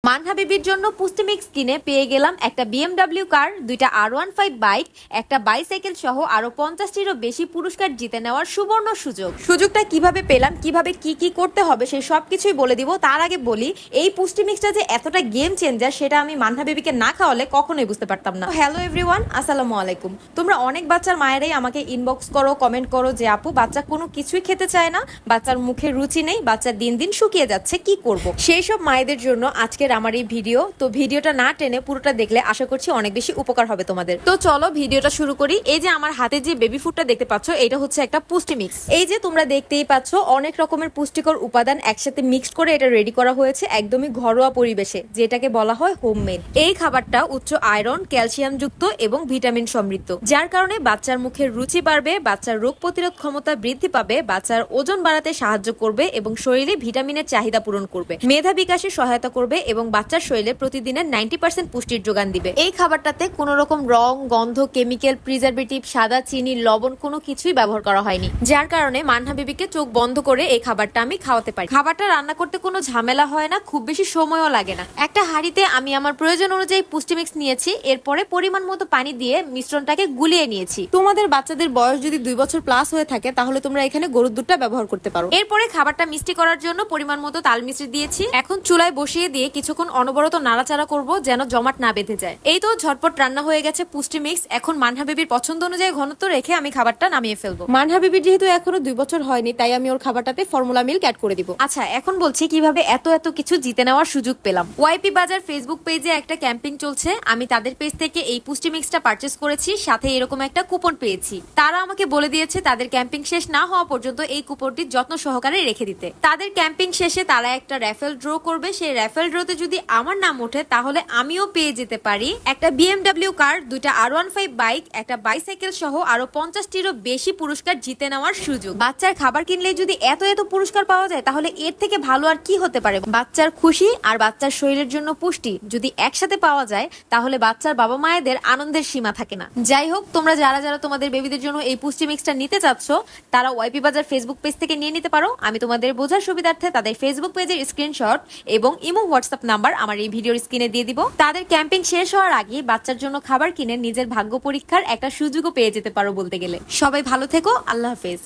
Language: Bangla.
মানহা বেবির জন্য পুষ্টি মিক্স কিনে পেয়ে গেলাম একটা BMW কার, দুইটা R15 বাইক, একটা বাইসাইকেল সহ আরো 50টিরও বেশি পুরস্কার জিতে নেওয়ার সুবর্ণ সুযোগটা কিভাবে পেলাম, কিভাবে কি কি করতে হবে সেই সবকিছুই বলে দিব। তার আগে বলি, এই পুষ্টি মিক্সটা যে এতটা গেম চেঞ্জার সেটা আমি মানহা বেবিকে না খাওয়ালে কখনোই বুঝতে পারতাম না। হ্যালো এভরিওয়ান, আসসালামু আলাইকুম। তোমরা অনেক বাচ্চার মায়েরাই আমাকে ইনবক্স করো, কমেন্ট করো যে আপু বাচ্চা কোনো কিছুই খেতে চায় না, বাচ্চার মুখে রুচি নেই, বাচ্চা দিন দিন শুকিয়ে যাচ্ছে, কি করব। সেই সব মায়েদের জন্য আজকের আমার এই ভিডিও। তো ভিডিওটা না টেনে পুরোটা দেখলে আশা করছি অনেক বেশি উপকার হবে তোমাদের। তো চলো ভিডিওটা শুরু করি। এই যে আমার হাতে যে বেবি ফুডটা দেখতে পাচ্ছ, এটা হচ্ছে একটা পুষ্টি মিক্স। এই যে তোমরা দেখতেই পাচ্ছ অনেক রকমের পুষ্টিকর উপাদান একসাথে মিক্সড করে এটা রেডি করা হয়েছে একদমই ঘরোয়া পরিবেশে, যেটাকে বলা হয় হোমমেড। এই খাবারটা উচ্চ আয়রন, ক্যালসিয়াম যুক্ত এবং ভিটামিন সমৃদ্ধ, যার কারণে বাচ্চার মুখের রুচি বাড়বে, বাচ্চার রোগ প্রতিরোধ ক্ষমতা বৃদ্ধি পাবে, বাচ্চার ওজন বাড়াতে সাহায্য করবে এবং শরীরে ভিটামিনের চাহিদা পূরণ করবে, মেধা বিকাশে সহায়তা করবে এবং বাচ্চার শরীরে প্রতিদিনের 90% পুষ্টির যোগান দিবে। এই খাবারটাতে কোনো রকম রং, গন্ধ, কেমিক্যাল, প্রিজারভেটিভ, সাদা চিনি, লবণ কোনো কিছুই ব্যবহার করা হয়নি, যার কারণে মানহা বেবিকে চোখ বন্ধ করে এই খাবারটা আমি খাওয়াতে পারি। খাবারটা রান্না করতে কোনো ঝামেলা হয় না, খুব বেশি সময়ও লাগে না। একটা হাঁড়িতে আমি আমার প্রয়োজন অনুযায়ী পুষ্টি মিক্স নিয়েছি, এরপরে পরিমাণ মতো পানি দিয়ে মিশ্রণটাকে গুলিয়ে নিয়েছি। তোমাদের বাচ্চাদের বয়স যদি 2 বছর প্লাস হয়ে থাকে তাহলে তোমরা এখানে গরুর দুধটা ব্যবহার করতে পারো। এরপরে খাবারটা মিষ্টি করার জন্য পরিমাণ মতো তাল মিশ্রি দিয়েছি। এখন চুলায় বসিয়ে দিয়ে কিছুক্ষণ অনবরত নাড়াচাড়া করব যেন জমাট না বেঁধে যায়। এই তো ঝটপট রান্না হয়ে গেছে পুষ্টি মিক্স। এখন মানহা বেবির পছন্দ অনুযায়ী ঘনত্ব রেখে আমি খাবারটা নামিয়ে ফেলবো। মানহা বেবির যেহেতু এখনো 2 বছর হয়নি, তাই আমি ওর খাবারটাতে ফর্মুলা মিল্ক অ্যাড করে দিব। আচ্ছা, এখন বলছি কিভাবে এত কিছু জিতে নেওয়ার সুযোগ পেলাম। ওয়াইপি বাজার ফেসবুক পেজে একটা ক্যাম্পেইন চলছে। আমি তাদের পেজ থেকে এই পুষ্টি মিক্সটা পারচেজ করেছি, সাথে এরকম একটা কুপন পেয়েছি। তারা আমাকে বলে দিয়েছে তাদের ক্যাম্পেইন শেষ না হওয়া পর্যন্ত এই কুপনটি যত্ন সহকারে রেখে দিতে। তাদের ক্যাম্পেইন শেষে তারা একটা র্যাফেল ড্র করবে। সেই র্যাফেল ড্রতে যদি আমার নাম ওঠে তাহলে আমিও পেয়ে যেতে পারি একটা BMW কার, দুইটা R15 বাইক, একটা বাইসাইকেল সহ আরো 50টিরও বেশি পুরস্কার জিতে নেওয়ার সুযোগ। বাচ্চার খাবার কিনলে যদি এত পুরস্কার পাওয়া যায় তাহলে এর থেকে ভালো আর কি হতে পারে। বাচ্চার খুশি আর বাচ্চার শরীরের জন্য পুষ্টি যদি একসাথে পাওয়া যায় তাহলে বাচ্চার বাবা মায়েদের আনন্দের সীমা থাকে না। যাই হোক, তোমরা যারা তোমাদের বেবিদের জন্য এই পুষ্টি মিক্সটা নিতে চাচ্ছ তারা ওয়াইপি বাজার ফেসবুক পেজ থেকে নিয়ে নিতে পারো। আমি তোমাদের বোঝার সুবিধার্থে তাদের ফেসবুক পেজের স্ক্রিনশট এবং ইমো হোয়াটসঅ্যাপ নাম্বার আমার এই ভিডিওর স্ক্রিনে দিয়ে দিব। তাদের ক্যাম্পেইন শেষ হওয়ার আগে বাচ্চার জন্য খাবার কিনে নিজের ভাগ্য পরীক্ষার একটা সুযোগও পেয়ে যেতে পারো বলতে গেলে। সবাই ভালো থেকো, আল্লাহ হাফেজ।